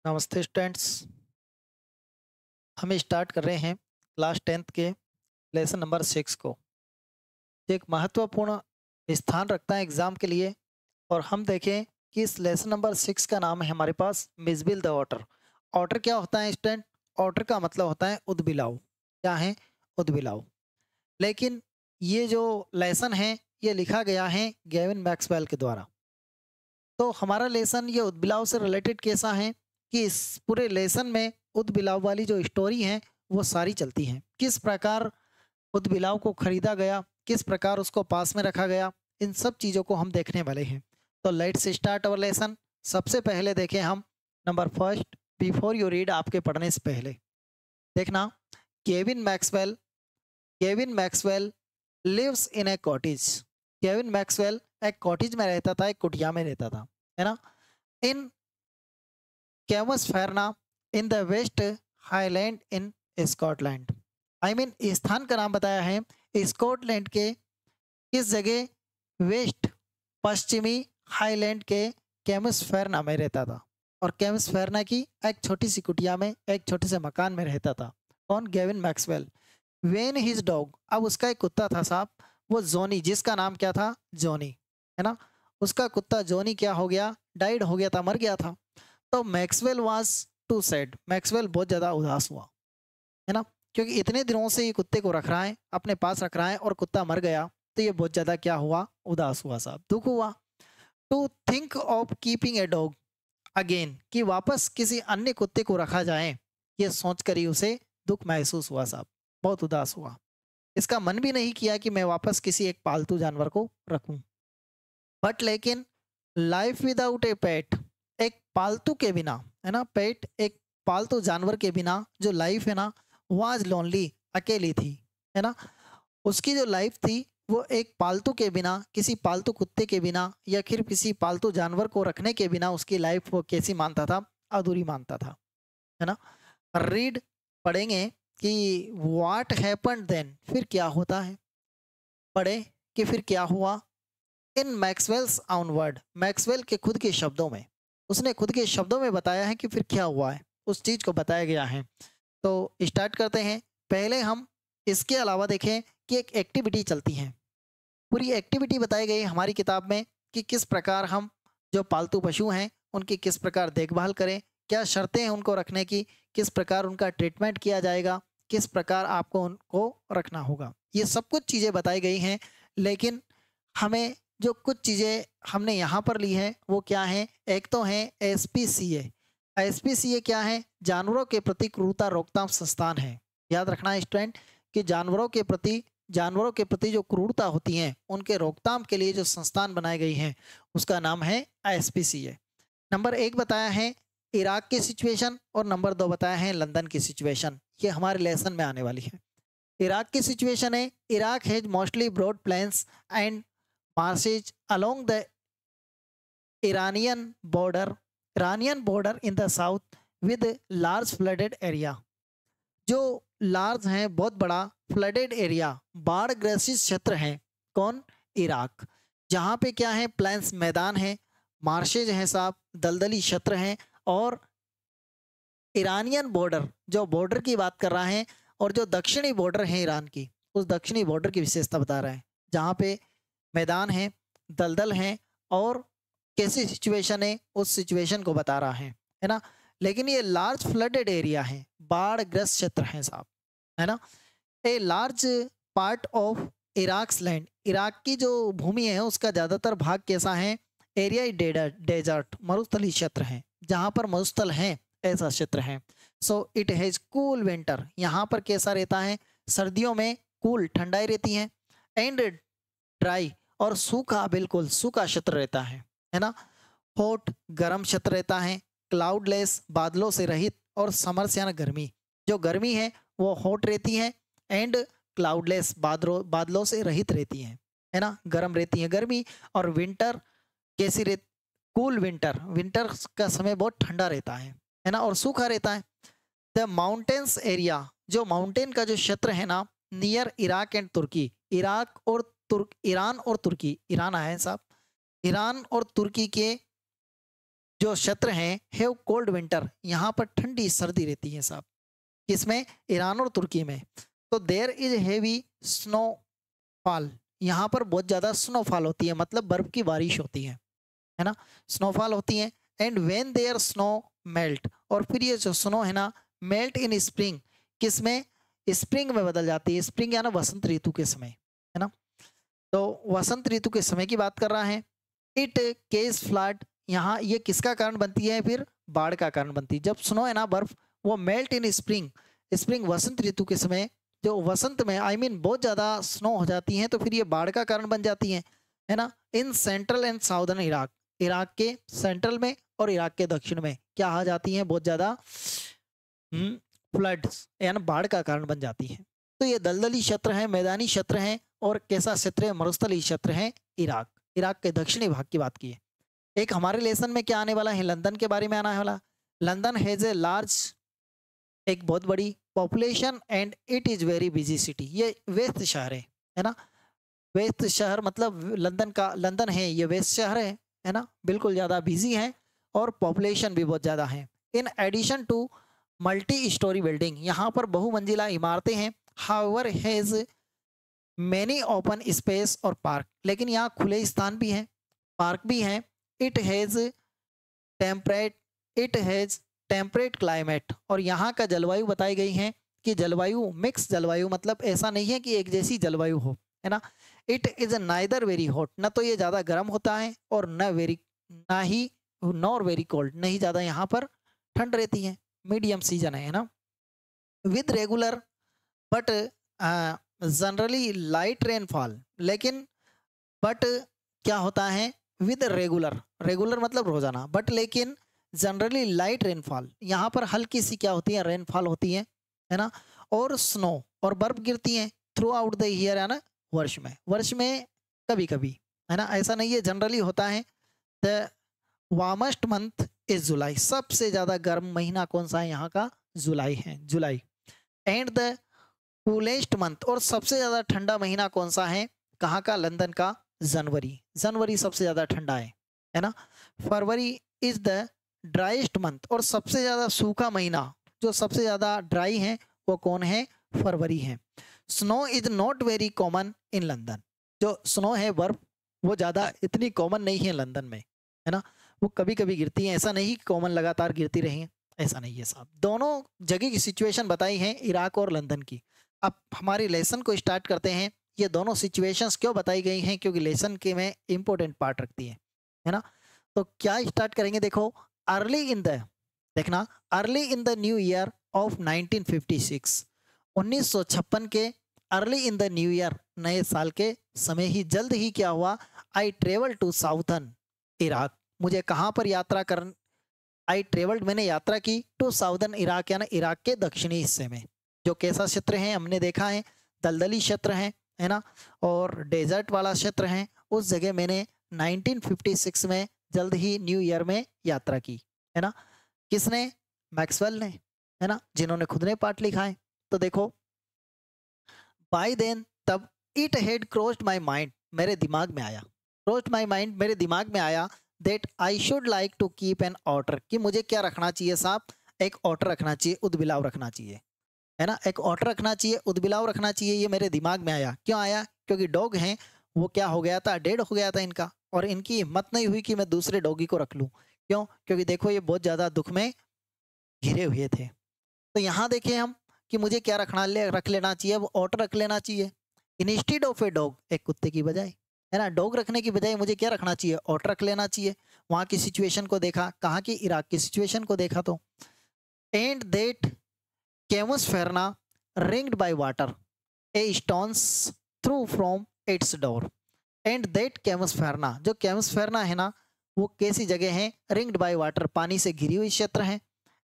नमस्ते स्टूडेंट्स। हम स्टार्ट कर रहे हैं क्लास 10th के लेसन नंबर 6 को। ये एक महत्वपूर्ण स्थान रखता है एग्ज़ाम के लिए। और हम देखें कि इस लेसन नंबर 6 का नाम है हमारे पास मिसबिल द ऑटर। ऑटर क्या होता है स्टूडेंट? ऑटर का मतलब होता है उद्बिलाव। क्या है? उद्बिलाव। लेकिन ये जो लेसन है ये लिखा गया है गेविन मैक्सवेल के द्वारा। तो हमारा लेसन ये उद्बिलाव से रिलेटेड कैसा है कि इस पूरे लेसन में उद्बिलाव वाली जो स्टोरी है वो सारी चलती हैं। किस प्रकार उद्बिलाव को खरीदा गया, किस प्रकार उसको पास में रखा गया, इन सब चीज़ों को हम देखने वाले हैं। तो लेट्स स्टार्ट अवर लेसन। सबसे पहले देखें हम number first, before you read, आपके पढ़ने से पहले देखना। Kevin Maxwell Kevin Maxwell lives in a cottage. Kevin Maxwell एक कॉटेज में रहता था, एक कुटिया में रहता था, है ना। In Camusfearna in the West Highland in Scotland. I mean स्थान का नाम बताया है स्कॉटलैंड के किस जगह? वेस्ट पश्चिमी हाईलैंड के कैमसफेरना में रहता था। और कैमसफेरना की एक छोटी सी कुटिया में, एक छोटे से मकान में रहता था। कौन? Gavin Maxwell. When his dog, अब उसका एक कुत्ता था साहब, वो जोनी, जिसका नाम क्या था? जोनी, है ना। उसका कुत्ता जोनी क्या हो गया? डाइड हो गया था, मर गया था। तो Maxwell was too sad, Maxwell बहुत ज़्यादा उदास हुआ, है ना। क्योंकि इतने दिनों से ये कुत्ते को रख रहा है, अपने पास रख रहा है, और कुत्ता मर गया तो ये बहुत ज़्यादा क्या हुआ? उदास हुआ साहब, दुख हुआ। To think of keeping a dog again, कि वापस किसी अन्य कुत्ते को रखा जाए, ये सोच कर ही उसे दुख महसूस हुआ साहब, बहुत उदास हुआ। इसका मन भी नहीं किया कि मैं वापस किसी एक पालतू जानवर को रखूं। बट लेकिन लाइफ विदाउट ए पेट, एक पालतू के बिना, है ना, पेट एक पालतू जानवर के बिना जो लाइफ है ना, वाज लोनली, अकेली थी, है ना। उसकी जो लाइफ थी वो एक पालतू के बिना, किसी पालतू कुत्ते के बिना या फिर किसी पालतू जानवर को रखने के बिना उसकी लाइफ वो कैसी मानता था? अधूरी मानता था, है ना। रीड पढ़ेंगे कि व्हाट हैपेंड देन, फिर क्या होता है। पढ़े कि फिर क्या हुआ। इन मैक्सवेल्स ऑन वर्ड, मैक्सवेल के खुद के शब्दों में, उसने खुद के शब्दों में बताया है कि फिर क्या हुआ है, उस चीज़ को बताया गया है। तो स्टार्ट करते हैं। पहले हम इसके अलावा देखें कि एक एक्टिविटी चलती है, पूरी एक्टिविटी बताई गई है हमारी किताब में कि किस प्रकार हम जो पालतू पशु हैं उनकी किस प्रकार देखभाल करें, क्या शर्तें हैं उनको रखने की, किस प्रकार उनका ट्रीटमेंट किया जाएगा, किस प्रकार आपको उनको रखना होगा, ये सब कुछ चीज़ें बताई गई हैं। लेकिन हमें जो कुछ चीज़ें हमने यहाँ पर ली है वो क्या है? एक तो है एसपीसीए। एसपीसीए क्या है? जानवरों के प्रति क्रूरता रोकथाम संस्थान है। याद रखना है स्टूडेंट कि जानवरों के प्रति जो क्रूरता होती हैं उनके रोकथाम के लिए जो संस्थान बनाई गई हैं उसका नाम है एसपीसीए। नंबर 1 बताया है इराक की सिचुएशन, और नंबर 2 बताया है लंदन की सिचुएशन। ये हमारे लेसन में आने वाली है। इराक की सिचुएशन है, Iraq has mostly broad plains and marshes along the Iranian border Iranian border in the south with large flooded area। जो लार्ज हैं, बहुत बड़ा फ्लडेड एरिया, बाढ़ ग्रसित क्षेत्र हैं। कौन? इराक। जहाँ पे क्या है? प्लेन्स, मैदान है, मार्शेज हैं साहब, दलदली क्षेत्र हैं। और ईरानियन बॉर्डर, जो बॉर्डर की बात कर रहा है, और जो दक्षिणी बॉर्डर है ईरान की, उस दक्षिणी बॉर्डर की विशेषता बता रहा है, जहाँ पे मैदान है, दलदल है, और कैसी सिचुएशन है उस सिचुएशन को बता रहा है ना। लेकिन ये लार्ज फ्लडेड एरिया है, बाढ़ ग्रस्त क्षेत्र है साहब, है ना। A large part of Iraq's land, Iraq की जो भूमि है उसका ज़्यादातर भाग कैसा है? एरिया डेजर्ट, मरुस्थली क्षेत्र है, जहाँ पर मरुस्थल है ऐसा क्षेत्र है। So it has cool winter, यहाँ पर कैसा रहता है? सर्दियों में कूल, ठंडाई रहती है, एंड ड्राई, और सूखा, बिल्कुल सूखा क्षेत्र रहता है ना। हॉट, गर्म क्षेत्र रहता है, क्लाउडलेस, बादलों से रहित, और समर्स यानी गर्मी, जो गर्मी है वो हॉट रहती है, एंड क्लाउडलेस, बादलों से रहित रहती है ना, गर्म रहती है गर्मी। और विंटर कैसी रह कूल विंटर, विंटर का समय बहुत ठंडा रहता है ना, और सूखा रहता है। द माउंटेन्स एरिया, जो माउंटेन का जो क्षेत्र है ना, near Iraq and Turkey, Iraq और ईरान और तुर्की, ईरान आया है साहब, ईरान और तुर्की के जो क्षेत्र हैं हैव कोल्ड विंटर, यहाँ पर ठंडी सर्दी रहती है साहब। किसमें? ईरान और तुर्की में। तो देयर इज हैवी स्नोफॉल, यहाँ पर बहुत ज़्यादा स्नोफॉल होती है, मतलब बर्फ की बारिश होती है ना, स्नोफॉल होती है। And when there snow melt, और फिर ये जो स्नो है ना मेल्ट इन स्प्रिंग, किसमें? स्प्रिंग में बदल जाती है। स्प्रिंग यानी वसंत ऋतु के समय, है ना। तो वसंत ऋतु के समय की बात कर रहा है। इट केस फ्लड, यहाँ ये किसका कारण बनती है? फिर बाढ़ का कारण बनती है। जब स्नो है ना बर्फ, वो मेल्ट इन स्प्रिंग, स्प्रिंग वसंत ऋतु के समय, जो वसंत में बहुत ज़्यादा स्नो हो जाती हैं, तो फिर ये बाढ़ का कारण बन जाती हैं, है ना। In central and southern Iraq, Iraq के सेंट्रल में और इराक के दक्षिण में क्या आ जाती हैं? बहुत ज़्यादा फ्लड्स यानी बाढ़ का कारण बन जाती है। तो ये दलदली क्षेत्र है, मैदानी क्षेत्र है, और कैसा क्षेत्र है? मरुस्थलीय क्षेत्र है इराक, इराक के दक्षिणी भाग की बात की है। एक हमारे लेसन में क्या आने वाला है? लंदन के बारे में आना है वाला। लंदन हैज ए लार्ज, एक बहुत बड़ी population, and it is very busy city, ये व्यस्त शहर है ना। व्यस्त शहर मतलब लंदन का, लंदन है ये व्यस्त शहर है ना, बिल्कुल ज़्यादा बिजी है, और पॉपुलेशन भी बहुत ज़्यादा है। In addition to multi storey building, यहाँ पर बहुमंजिला इमारतें हैं। However has many open space और पार्क, लेकिन यहाँ खुले स्थान भी हैं, पार्क भी हैं। It has temperate, it has temperate climate, और यहाँ का जलवायु बताई गई है कि जलवायु मिक्स जलवायु, मतलब ऐसा नहीं है कि एक जैसी जलवायु हो, है ना। It is neither very hot, न तो ये ज़्यादा गर्म होता है, और ना ही नॉर वेरी कोल्ड, नहीं ज़्यादा यहाँ पर ठंड रहती है, मीडियम सीजन है ना। With regular but generally light rainfall, लेकिन बट क्या होता है? विद रेगुलर, रेगुलर मतलब रोजाना, बट लेकिन जनरली लाइट रेनफॉल, यहाँ पर हल्की सी क्या होती है? रेनफॉल होती है ना। और स्नो, और बर्फ गिरती है थ्रू आउट द ईयर, है ना, वर्ष में कभी कभी, है ना, ऐसा नहीं है, जनरली होता है। The warmest month is July, सबसे ज़्यादा गर्म महीना कौन सा है यहाँ का? जुलाई है, जुलाई। एंड द कूलेस्ट मंथ, और सबसे ज़्यादा ठंडा महीना कौन सा है? कहाँ का? लंदन का जनवरी, जनवरी सबसे ज़्यादा ठंडा है ना। फरवरी इज द ड्राइस्ट मंथ, और सबसे ज़्यादा सूखा महीना, जो सबसे ज़्यादा ड्राई है, वो कौन है? फरवरी है। Snow is not very common in London, जो स्नो है बर्फ, वो ज़्यादा इतनी कॉमन नहीं है लंदन में, है ना। वो कभी कभी गिरती है, ऐसा नहीं कॉमन लगातार गिरती रही है, ऐसा नहीं है साहब। दोनों जगह की सिचुएशन बताई है, इराक और लंदन की। अब हमारी लेसन को स्टार्ट करते हैं। ये दोनों सिचुएशंस क्यों बताई गई हैं? क्योंकि लेसन के में इंपॉर्टेंट पार्ट रखती है ना। तो क्या स्टार्ट करेंगे? देखो, अर्ली इन द, देखना, early in the new year of 1956, 1956 के early in the new year, नए साल के समय ही, जल्द ही क्या हुआ? I travel to southern Iraq, मुझे कहाँ पर यात्रा कर, आई ट्रेवल्ड, मैंने यात्रा की, टू साउदर्न इराक, यानी इराक के दक्षिणी हिस्से में, जो कैसा क्षेत्र है हमने देखा है, दलदली क्षेत्र है ना, और डेजर्ट वाला क्षेत्र है। उस जगह मैंने 1956 में जल्द ही न्यू ईयर में यात्रा की, है ना। किसने? मैक्सवेल ने, है ना, जिन्होंने खुद ने पाठ लिखा है। तो देखो, बाय देन, तब, it had crossed my mind, मेरे दिमाग में आया, क्रॉस्ड माय माइंड, मेरे दिमाग में आया, that I should like to keep an otter, कि मुझे क्या रखना चाहिए साहब? एक ऑटर रखना चाहिए, उदबिलाव रखना चाहिए, है ना, एक ऑटर रखना चाहिए, उदबिलाव रखना चाहिए। ये मेरे दिमाग में आया, क्यों आया? क्योंकि डॉग हैं, वो क्या हो गया था? डेड हो गया था इनका, और इनकी हिम्मत नहीं हुई कि मैं दूसरे डॉगी को रख लूँ। क्यों? क्योंकि देखो ये बहुत ज़्यादा दुख में घिरे हुए थे। तो यहाँ देखें हम कि मुझे क्या रख लेना चाहिए? वो ऑटर रख लेना चाहिए, इंस्टीड ऑफ ए डॉग, एक कुत्ते की बजाय, है ना, डॉग रखने की बजाय मुझे क्या रखना चाहिए? ऑटर रख लेना चाहिए। वहाँ की सिचुएशन को देखा, कहाँ की? इराक की सिचुएशन को देखा। तो and that Camusfearna ringed by water, a stone's throw from its door, and that Camusfearna, जो केमोसफेरना है ना, वो कैसी जगह है? रिंग्ड बाय वाटर, पानी से घिरी हुई क्षेत्र है।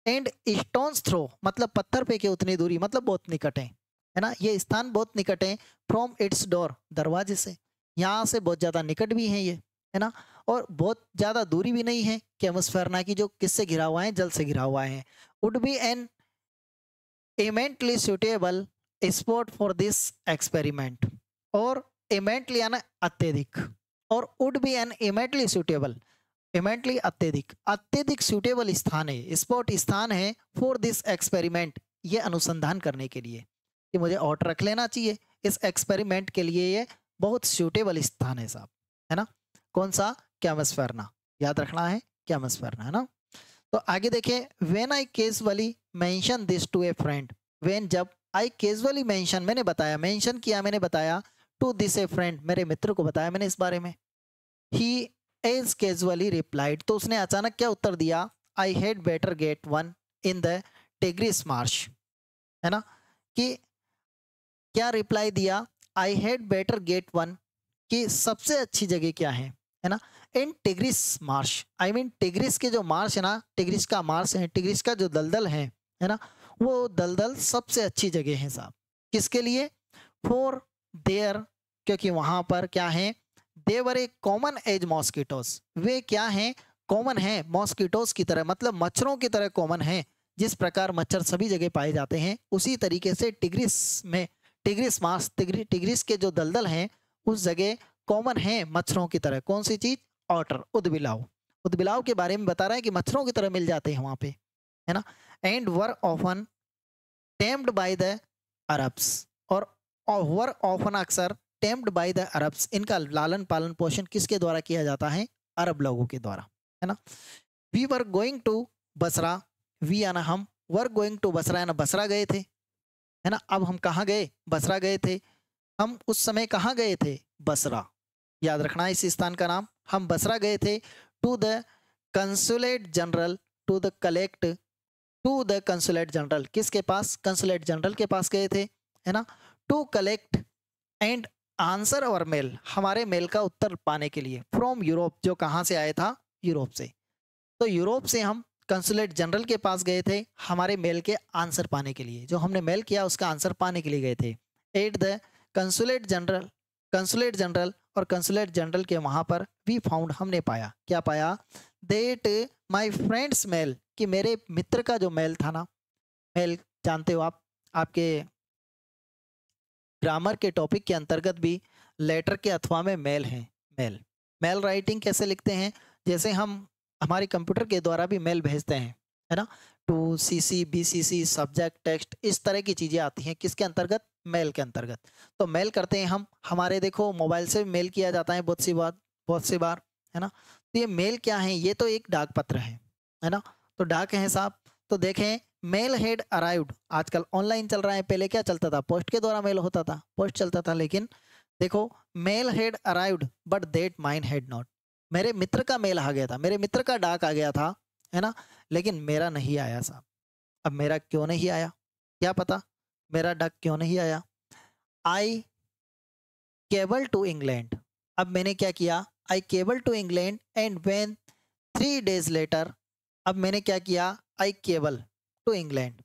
एंड स्टोन्स थ्रो मतलब पत्थर पे के उतनी दूरी, मतलब बहुत निकट है ना, ये स्थान बहुत निकट है। फ्रॉम इट्स डोर, दरवाजे से, यहाँ से बहुत ज़्यादा निकट भी है ये, है ना, और बहुत ज़्यादा दूरी भी नहीं है केमोसफेरना की, जो किससे घिरा हुआ है? जल से घिरा हुआ है। Would be an immensely suitable spot for this experiment, और इमेंटली यानी अत्यधिक, और would be an immensely suitable, immensely अत्यधिक, अत्यधिक सूटेबल स्थान है, स्पॉट स्थान है फॉर दिस एक्सपेरिमेंट, ये अनुसंधान करने के लिए कि मुझे ऑर्डर रख लेना चाहिए इस एक्सपेरिमेंट के लिए, ये बहुत सूटेबल स्थान है साहब, है ना। कौन सा? कैमस्फेरना, याद रखना है कैमस्फेरना, है ना। तो आगे देखिए, when I casually mention this to a friend, when जब आई कैजुअली मेंशन, मैंने बताया, मेंशन किया, मैंने बताया, टू दिस ए फ्रेंड, मेरे मित्र को बताया मैंने इस बारे में, ही एज कैजुअली रिप्लाइड, तो उसने अचानक क्या उत्तर दिया, I had better get one in the Tigris marsh, है ना, कि क्या रिप्लाई दिया, I had better get one, कि सबसे अच्छी जगह क्या है ना, in Tigris marsh, I mean Tigris के जो मार्श है ना, टिग्रिस का मार्श है, टिग्रिस का जो दलदल है ना, वो दलदल सबसे अच्छी जगह है साहब, किसके लिए, फॉर देयर, क्योंकि वहां पर क्या है, देवर ए कॉमन एज मॉस्किटोस, वे क्या हैं, कॉमन है मॉस्किटोस की तरह, मतलब मच्छरों की तरह कॉमन है, जिस प्रकार मच्छर सभी जगह पाए जाते हैं उसी तरीके से टिग्रिस में, टिग्रिस मार्श, टिग्रिस के जो दलदल हैं उस जगह कॉमन है मच्छरों की तरह, कौन सी चीज, ऑटर, उदबिलाव, उदबिलाव के बारे में बता रहा है कि मच्छरों की तरह मिल जाते हैं वहां पे, है ना। And were often tempted by the Arabs, और वर ऑफन अक्सर टेम्प्ड बाय द अरब्स, इनका लालन पालन पोषण किसके द्वारा किया जाता है, अरब लोगों के द्वारा, है ना। We were going to Basra, we आना हम, वर गोइंग टू बसरा, ना बसरा गए थे, है ना। अब हम कहाँ गए, बसरा गए थे, हम उस समय कहाँ गए थे, बसरा, याद रखना है इस स्थान का नाम, हम बसरा गए थे, to the consulate general, to the collect, to the consulate general, किसके पास, कंसुलेट जनरल के पास गए थे, है ना, टू कलेक्ट एंड आंसर और मेल, हमारे मेल का उत्तर पाने के लिए, फ्रॉम यूरोप, जो कहाँ से आया था, यूरोप से, तो यूरोप से हम कंसुलेट जनरल के पास गए थे हमारे मेल के आंसर पाने के लिए, जो हमने मेल किया उसका आंसर पाने के लिए गए थे। At the consulate general, consulate general, और कंसुलेट जनरल के वहाँ पर वी फाउंड, हमने पाया, क्या पाया, देट माई फ्रेंड्स मेल, कि मेरे मित्र का जो मेल था ना, मेल जानते हो आप, आपके ग्रामर के टॉपिक के अंतर्गत भी लेटर के अथवा में मेल है, मेल, मेल राइटिंग कैसे लिखते हैं, जैसे हम हमारे कंप्यूटर के द्वारा भी मेल भेजते हैं, है ना, to CC, BCC, subject, text, इस तरह की चीज़ें आती हैं किसके अंतर्गत, मेल के अंतर्गत। तो मेल करते हैं हम, हमारे देखो मोबाइल से भी मेल किया जाता है बहुत सी बार, है ना। तो ये मेल क्या है, ये तो एक डाक पत्र है ना, तो डाक है साहब। तो देखें, मेल हेड अराइव्ड, आजकल ऑनलाइन चल रहा है, पहले क्या चलता था, पोस्ट के द्वारा मेल होता था, पोस्ट चलता था, लेकिन देखो, mail had arrived but that mine had not, मेरे मित्र का मेल आ गया था, मेरे मित्र का डाक आ गया था, है ना, लेकिन मेरा नहीं आया साहब। अब मेरा क्यों नहीं आया, क्या पता मेरा डाक क्यों नहीं आया। आई केबल टू इंग्लैंड, अब मैंने क्या किया, I cable to England and when 3 days later, अब मैंने क्या किया, आई केबल टू इंग्लैंड,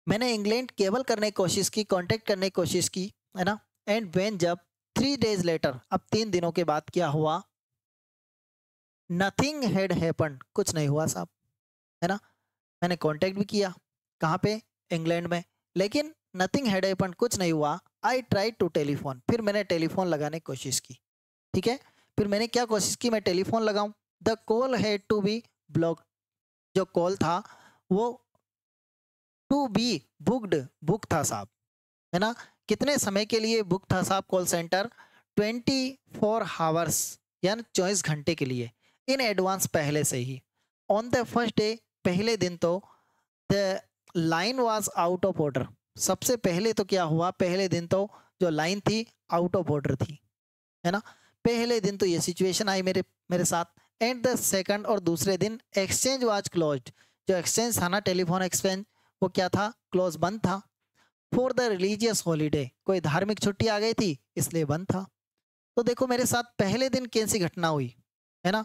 मैंने इंग्लैंड केबल करने की कोशिश की, कांटेक्ट करने की कोशिश की, है ना। एंड व्हेन जब 3 days लेटर, अब 3 दिनों के बाद क्या हुआ, नथिंग हैड हैपन्ड, कुछ नहीं हुआ साहब, है ना। मैंने कांटेक्ट भी किया, कहाँ पे, इंग्लैंड में, लेकिन नथिंग हैड हैपन्ड, कुछ नहीं हुआ। आई ट्राई टू टेलीफोन, फिर मैंने टेलीफोन लगाने की कोशिश की, ठीक है, फिर मैंने क्या कोशिश की, मैं टेलीफोन लगाऊं, the call had to be blocked, जो कॉल था वो टू बी बुक्ड, बुक था साहब, है ना। कितने समय के लिए बुक था साहब कॉल सेंटर, 24 hours, यानी 24 घंटे के लिए, इन एडवांस, पहले से ही। ऑन द फर्स्ट डे, पहले दिन तो the line was out of order, सबसे पहले तो क्या हुआ, पहले दिन तो जो लाइन थी आउट ऑफ ऑर्डर थी, है ना, पहले दिन तो ये सिचुएशन आई मेरे मेरे साथ। एंड द सेकंड, और दूसरे दिन एक्सचेंज वाज क्लोज्ड, जो एक्सचेंज था ना, टेलीफोन एक्सचेंज, वो क्या था, क्लोज, बंद था। फॉर द रिलीजियस हॉलीडे, कोई धार्मिक छुट्टी आ गई थी इसलिए बंद था। तो देखो मेरे साथ पहले दिन कैसी घटना हुई, है ना,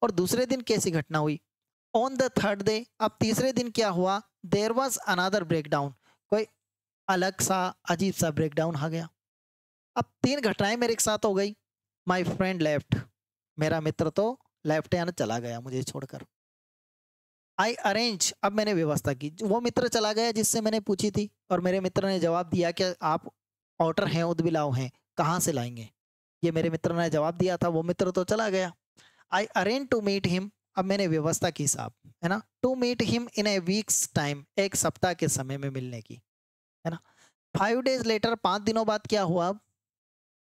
और दूसरे दिन कैसी घटना हुई। ऑन द थर्ड डे, अब तीसरे दिन क्या हुआ, देयर वाज अनदर ब्रेकडाउन, कोई अलग सा अजीब सा ब्रेकडाउन आ गया। अब 3 घटनाएं मेरे साथ हो गई। माई फ्रेंड लेफ्ट, मेरा मित्र तो लेफ्ट यानी चला गया मुझे छोड़कर। आई अरेंज, अब मैंने व्यवस्था की, वो मित्र चला गया जिससे मैंने पूछी थी, और मेरे मित्र ने जवाब दिया कि आप ऑटर हैं, उदबिलाव हैं, कहाँ से लाएंगे, ये मेरे मित्र ने जवाब दिया था, वो मित्र तो चला गया। I arrange to meet him, अब मैंने व्यवस्था की साहब, है ना, to meet him in a week's time, एक सप्ताह के समय में मिलने की, है ना। 5 days लेटर, 5 दिनों बाद क्या हुआ,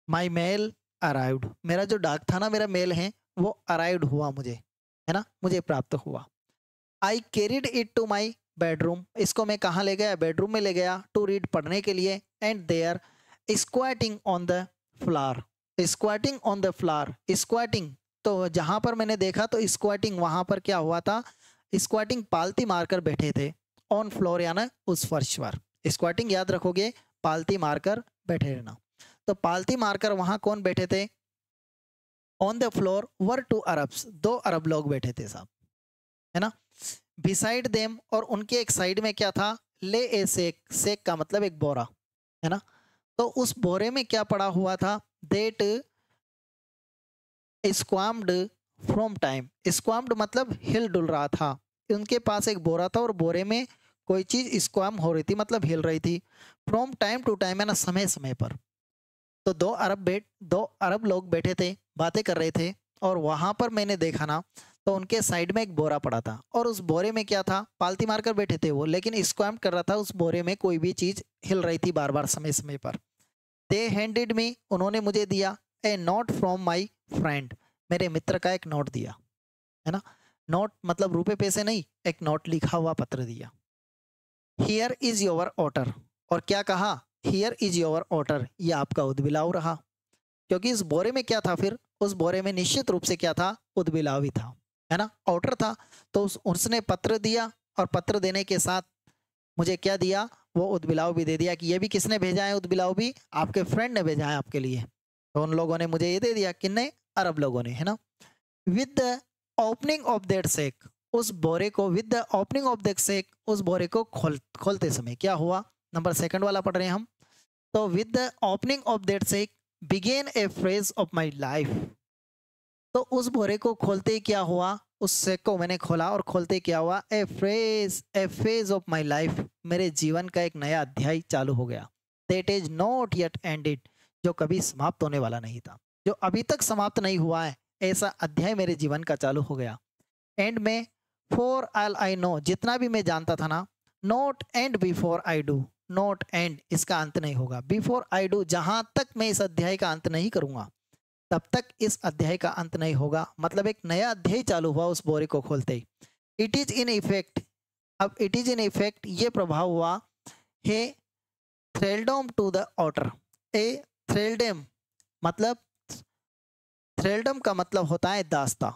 माई मेल अराइव्ड, मेरा जो डाक था ना, मेरा मेल है वो अराइव्ड हुआ मुझे, है ना, मुझे प्राप्त हुआ। I carried it to my bedroom, इसको मैं कहाँ ले गया, बेडरूम में ले गया, टू रीड, पढ़ने के लिए, and there squatting on the floor, squatting on the floor, squatting, तो जहाँ पर मैंने देखा तो स्क्वाटिंग, वहाँ पर क्या हुआ था, स्क्वाटिंग पालती मारकर बैठे थे, ऑन फ्लोर यानी उस फर्श पर, स्क्वाटिंग याद रखोगे, पालती मारकर बैठे रहना, तो पालती मारकर वहाँ कौन बैठे थे, on the floor were 2 Arabs, 2 अरब लोग बैठे थे साहब, है ना। बिसाइड देम, और उनके एक साइड में क्या था, ले ए सेक, सेक का मतलब एक बोरा, है ना, तो उस बोरे में क्या पड़ा हुआ था, देट स्क्वाम्ड फ्रॉम टाइम, स्क्वाम्ड मतलब हिल डुल रहा था, उनके पास एक बोरा था और बोरे में कोई चीज स्क्वाम हो रही थी, मतलब हिल रही थी, फ्रॉम टाइम टू टाइम, है ना, समय समय पर। तो 2 अरब लोग बैठे थे, बातें कर रहे थे, और वहां पर मैंने देखा ना, तो उनके साइड में एक बोरा पड़ा था, और उस बोरे में क्या था, पालती मारकर बैठे थे वो, लेकिन स्क्वाम कर रहा था, उस बोरे में कोई भी चीज हिल रही थी बार बार समय समय पर। दे हैंडेड मी, उन्होंने मुझे दिया, ए नोट फ्रॉम माई फ्रेंड, मेरे मित्र का एक नोट दिया, है ना, नोट मतलब रुपए पैसे नहीं, एक नोट लिखा हुआ पत्र दिया। हियर इज योर ऑर्डर, और क्या कहा, हियर इज योर ऑर्डर, ये आपका उद्बिलाव रहा, क्योंकि इस बोरे में क्या था, फिर उस बोरे में निश्चित रूप से क्या था, उद्बिलाव ही था, है ना, ऑर्डर था। तो उसने पत्र दिया, और पत्र देने के साथ मुझे क्या दिया, वो उद्बिलाव भी दे दिया, कि ये भी किसने भेजा है, उद्बिलाव भी आपके फ्रेंड ने भेजा है आपके लिए, तो उन लोगों ने मुझे ये दे दिया, किन्ने, अरब लोगों ने, है ना। With the opening of that sack, उस बोरे को, with the opening of that sack, उस बोरे को खोलते समय क्या हुआ, नंबर सेकंड वाला पढ़ रहे हैं हम, तो with the opening of that sack began a phrase of my life, तो उस बोरे को खोलते ही क्या हुआ, उस सेक को मैंने खोला, और खोलते ही क्या हुआ, A phase of my life, मेरे जीवन का एक नया अध्याय चालू हो गया, that is not yet ended, जो कभी समाप्त होने वाला नहीं था, जो अभी तक समाप्त नहीं हुआ है, ऐसा अध्याय मेरे जीवन का चालू हो गया। एंड में, फॉर ऑल आई नो, जितना भी मैं जानता था ना, not and before I do, not and इसका अंत नहीं होगा, बिफोर आई डू, जहां तक मैं इस अध्याय का अंत नहीं करूंगा तब तक इस अध्याय का अंत नहीं होगा, मतलब एक नया अध्याय चालू हुआ उस बोरे को खोलते ही। इट इज इन इफेक्ट, अब इट इज इन इफेक्ट ये प्रभाव हुआ है, थ्रेल्डम टू द ऑर्डर, ए थ्रेल्डम मतलब, थ्रेल्डम का मतलब होता है दास्ता,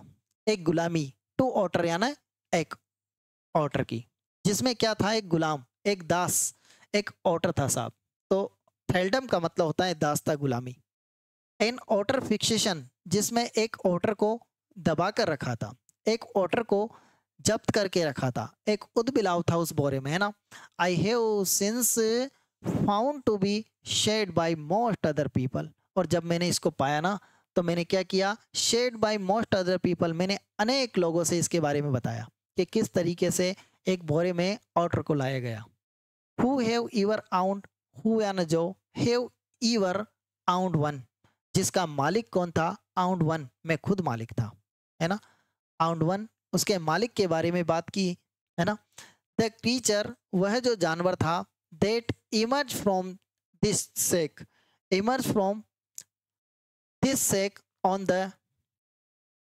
एक गुलामी, टू ऑर्डर यानी एक ऑर्डर की, जिसमें क्या था, एक गुलाम, एक दास, एक ऑर्डर था साहब, तो थ्रेल्डम का मतलब होता है दास्ता, गुलामी। एन ऑर्डर फिक्सेशन, जिसमें एक ऑर्डर को दबा कर रखा था, एक ऑर्डर को जब्त करके रखा था, एक उद्बिलाव था उस बोरे में, है ना। I have since found to be shared by most other people, और जब मैंने इसको पाया ना, तो मैंने क्या किया, shared by most other people, मैंने अनेक लोगों से इसके बारे में बताया कि किस तरीके से एक बोरे में ऑर्डर को लाया गया। हु हैव ईवर आउंड, हु यानी जो, हैव ईवर आउंड वन, जिसका मालिक कौन था, आउंड वन, मैं खुद मालिक था, है ना, आउंड वन, उसके मालिक के बारे में बात की, है ना। द क्रीचर, वह जो जानवर था, that emerge from this sack, emerge from this sack on the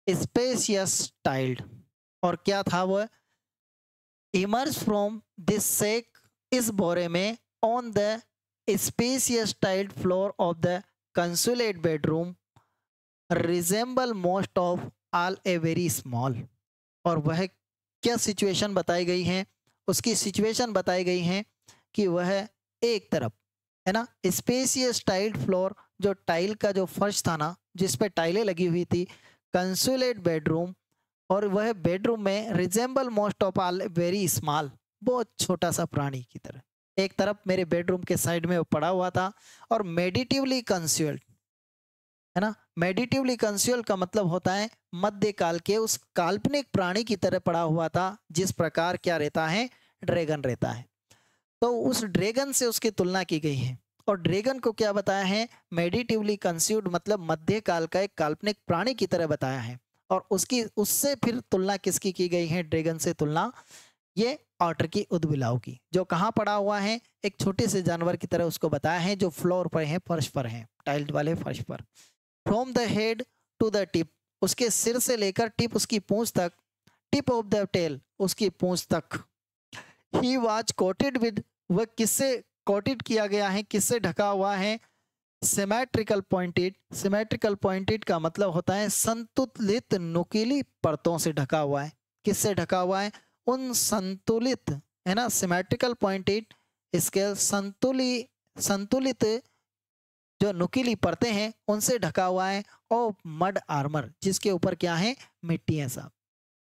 spacious tiled, और क्या था वह, इमर्ज फ्रॉम दिस सेक, इस बोरे में, on the spacious tiled floor of the consulate bedroom, resemble most of all a very small, और वह क्या सिचुएशन बताई गई है, उसकी सिचुएशन बताई गई है कि वह एक तरफ, है ना, स्पेशियस टाइल्ड फ्लोर, जो टाइल का जो फर्श था ना, जिस पे टाइलें लगी हुई थी, कंसुलेट बेडरूम, और वह बेडरूम में, resemble most of all very small, बहुत छोटा सा प्राणी की तरह, एक तरफ मेरे बेडरूम के साइड में वो पड़ा हुआ था, और मेडिटिवली कंस्यूल्ड, है ना, मेडिटिवली कंस्यूल का मतलब होता है मध्यकाल के उस काल्पनिक प्राणी की तरह पड़ा हुआ था, जिस प्रकार क्या रहता है, ड्रैगन रहता है, तो उस ड्रैगन से उसकी तुलना की गई है, और ड्रैगन को क्या बताया है, मेडिटिवली कंस्यूल्ड मतलब मध्यकाल का एक काल्पनिक प्राणी की तरह बताया है, और उससे फिर तुलना किसकी की गई है, ड्रैगन से तुलना ये ऑटर की, उदबिलाव की, जो कहाँ पड़ा हुआ है, एक छोटे से जानवर की तरह उसको बताया है, जो फ्लोर पर है, फर्श पर है, टाइल्ड वाले फर्श पर। From the head to the tip, उसके सिर से लेकर टिप उसकी पूंछ तक, टिप ऑफ द टेल उसकी पूंछ तक। ही वाज कोटेड विद, वह किससे कोटेड किया गया है, किससे ढका हुआ है, सिमेट्रिकल पॉइंटेड। सिमेट्रिकल पॉइंटेड का मतलब होता है संतुलित नुकीली परतों से ढका हुआ है। किससे ढका हुआ है, उन संतुलित, है ना, सिमेट्रिकल पॉइंटेड स्केल, संतुलित जो नुकीली परतें हैं उनसे ढका हुआ है। और मड आर्मर, जिसके ऊपर क्या है, मिट्टी है साहब,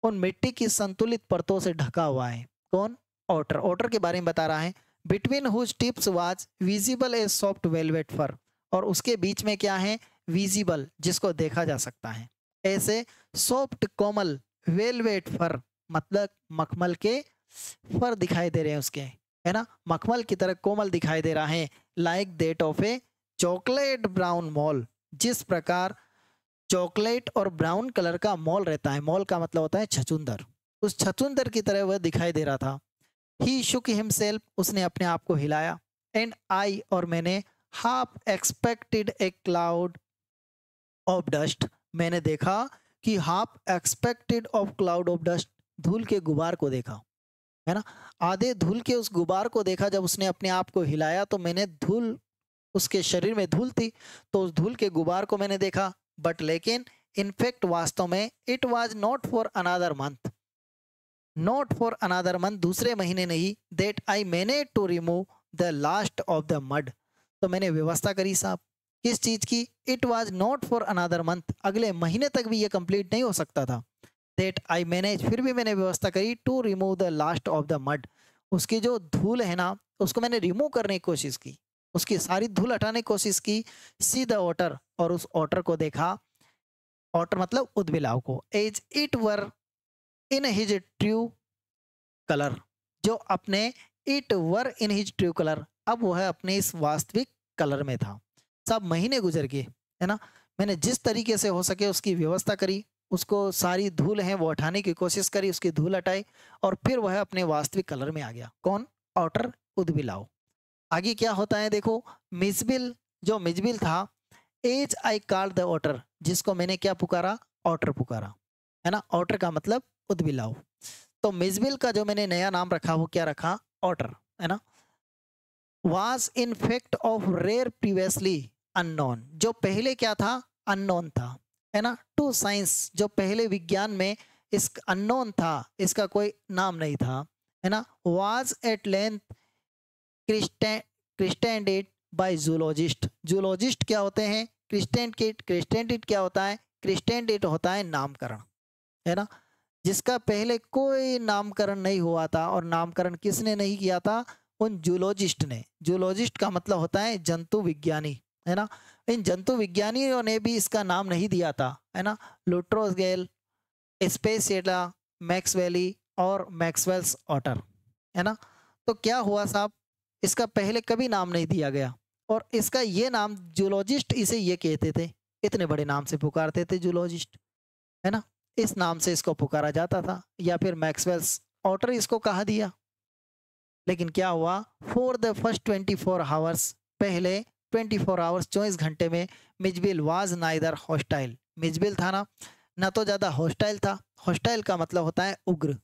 उन मिट्टी की संतुलित परतों से ढका हुआ है। कौन, ऑटर। ऑटर के बारे में बता रहा है। Between whose tips was visible a soft velvet fur, और उसके बीच में क्या है, विजिबल, जिसको देखा जा सकता है। ऐसे सॉफ्ट कोमल वेलवेट फर, मतलब मखमल के फर दिखाई दे रहे हैं उसके, है ना, मखमल की तरह कोमल दिखाई दे रहा है। Like that of A chocolate brown mall, जिस प्रकार चॉकलेट और ब्राउन कलर का मॉल रहता है, मॉल का मतलब होता है छछूंदर, उस छछूंदर की तरह वह दिखाई दे रहा था। ही शुक हिमसेल्फ, उसने अपने आप को हिलाया। एंड आई, और मैंने, half expected A cloud of dust, मैंने देखा कि half expected of cloud of dust, धूल के गुबार को देखा, है ना, आधे धूल के उस गुबार को देखा। जब उसने अपने आप को हिलाया तो मैंने धूल, उसके शरीर में धूल थी, तो उस धूल के गुबार को मैंने देखा। बट लेकिन इनफैक्ट वास्तव में, it was not for another month, not for another month, दूसरे महीने नहीं, that I manage to remove the last of the mud, तो मैंने व्यवस्था करी साहब, किस चीज की, it was not for another month, अगले महीने तक भी ये कंप्लीट नहीं हो सकता था। दैट आई मैनेज, फिर भी मैंने व्यवस्था करी, to remove the last of the mud, उसकी जो धूल है ना, उसको मैंने रिमूव करने की कोशिश की, उसकी सारी धूल हटाने की कोशिश की। सी द ऑटर, और उस ऑटर को देखा, ऑटर मतलब उदबिलाव को, as it were in his true colour, जो अपने, it were in his true colour, अब वह अपने इस वास्तविक कलर में था। सब महीने गुजर गए, है ना, मैंने जिस तरीके से हो सके उसकी व्यवस्था करी, उसको सारी धूल है वो हटाने की कोशिश करी, उसकी धूल हटाई, और फिर वह अपने वास्तविक कलर में आ गया। कौन, ऑटर, उदबिलाव। आगे क्या होता है देखो, मिजबिल, जो मिजबिल था, as I called the otter, जिसको मैंने क्या पुकारा, ऑटर पुकारा, है ना, ऑटर का मतलब उदबिलाव। तो मिजबिल का जो मैंने नया नाम रखा वो क्या रखा, ऑटर, है ना। Was in fact of rare previously unknown, जो पहले क्या था, अननोन था, है ना, टू साइंस, जो पहले विज्ञान में इस अननोन था, इसका कोई नाम नहीं था, है ना। Was at length christened by zoologist, zoologist क्या होते हैं, क्रिस्टेंडेड क्या होता है, क्रिस्टेंडेड होता है नामकरण, है ना, जिसका पहले कोई नामकरण नहीं हुआ था, और नामकरण किसने नहीं किया था, उन जूलॉजिस्ट ने। जूलॉजिस्ट का मतलब होता है जंतु विज्ञानी, है ना, इन जंतु विज्ञानियों ने भी इसका नाम नहीं दिया था, है ना। लुट्रोगेल, स्पेसिएला, मैक्सवेली और मैक्सवेल्स ऑटर, है ना। तो क्या हुआ साहब, इसका पहले कभी नाम नहीं दिया गया, और इसका ये नाम, जूलॉजिस्ट इसे ये कहते थे, इतने बड़े नाम से पुकारते थे जूलॉजिस्ट, है ना, इस नाम से इसको पुकारा जाता था, या फिर मैक्सवेल्स ऑटर इसको कहा दिया। लेकिन क्या हुआ, फॉर द फर्स्ट 24 आवर्स, पहले 24 आवर्स 24 घंटे में, Mijbil was neither hostile, Mijbil था ना तो ज़्यादा हॉस्टाइल था, हॉस्टाइल का मतलब होता है उग्र,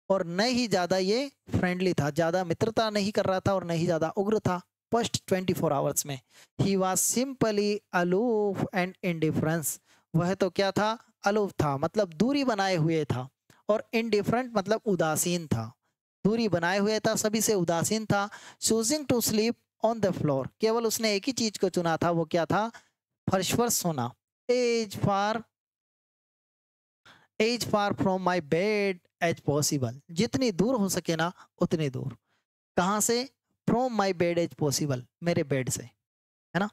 और न ही ज़्यादा ये फ्रेंडली था, ज़्यादा मित्रता नहीं कर रहा था और न ही ज़्यादा उग्र था। फर्स्ट 24 आवर्स में he was simply aloof and indifference, वह तो क्या था, अलूफ था, मतलब दूरी बनाए हुए था, और इनडिफरेंट मतलब उदासीन था, दूरी बनाए हुए था, सभी से उदासीन था। Choosing to sleep on the floor, केवल उसने एक ही चीज को चुना था, वो क्या था, फर्श पर सोना। As far from my bed as possible, जितनी दूर हो सके ना उतनी दूर, कहाँ से, from my bed as possible, मेरे बेड से, है ना।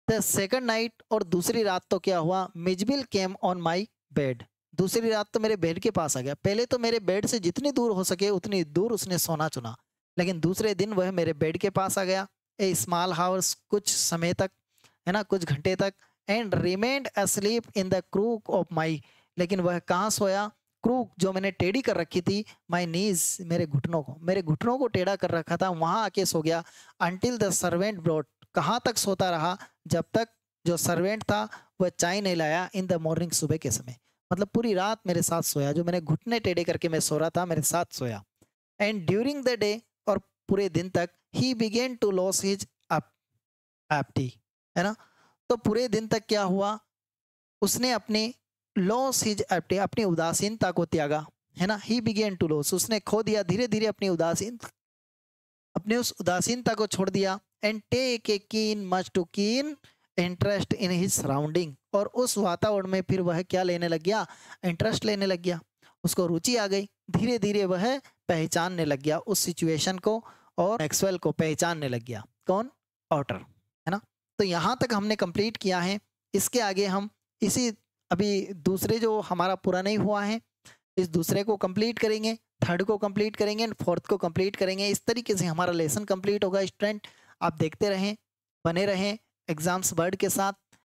द सेकंड नाइट, और दूसरी रात तो क्या हुआ, Mijbil came on my bed, दूसरी रात तो मेरे बेड के पास आ गया। पहले तो मेरे बेड से जितनी दूर हो सके उतनी दूर उसने सोना चुना, लेकिन दूसरे दिन वह मेरे बेड के पास आ गया। ए स्मॉल हावर्स, कुछ समय तक, है ना, कुछ घंटे तक, and remained asleep in the crook of my लेकिन वह कहाँ सोया? क्रूक, जो मैंने टेढ़ी कर रखी थी, माय नीज, मेरे घुटनों को टेढ़ा कर रखा था, वहां आके सो गया। अंटिल द सर्वेंट ब्रॉट, कहाँ तक सोता रहा? जब तक जो सर्वेंट था वह चाय नहीं लाया। इन द मॉर्निंग, सुबह के समय, मतलब पूरी रात मेरे साथ सोया, जो मैंने घुटने टेढ़े करके मैं सो रहा था, मेरे साथ सोया। एंड ड्यूरिंग द डे, और पूरे दिन तक, he began to lose his apathy, है ना। तो पूरे दिन तक क्या हुआ? उसने अपने लॉस हिज एप्टी, अपनी उदासीनता को त्यागा, है ना। ही बिगेन टू लॉस, उसने खो दिया धीरे धीरे अपनी उस उदासीनता को छोड़ दिया। And take a keen, much too keen interest in his surrounding, और उस वातावरण में फिर वह क्या लेने लग गया? इंटरेस्ट लेने लग गया, उसको रुचि आ गई। धीरे धीरे वह पहचानने लग गया उस सिचुएशन को, और मैक्सवेल को पहचानने लग गया। कौन? ऑटर, है ना। तो यहाँ तक हमने कंप्लीट किया है। इसके आगे हम इसी, अभी दूसरे जो हमारा पूरा नहीं हुआ है, इस दूसरे को कंप्लीट करेंगे, थर्ड को कंप्लीट करेंगे, एंड फोर्थ को कंप्लीट करेंगे। इस तरीके से हमारा लेसन कंप्लीट होगा। स्टूडेंट, आप देखते रहें, बने रहें एग्जाम्स वर्ड के साथ।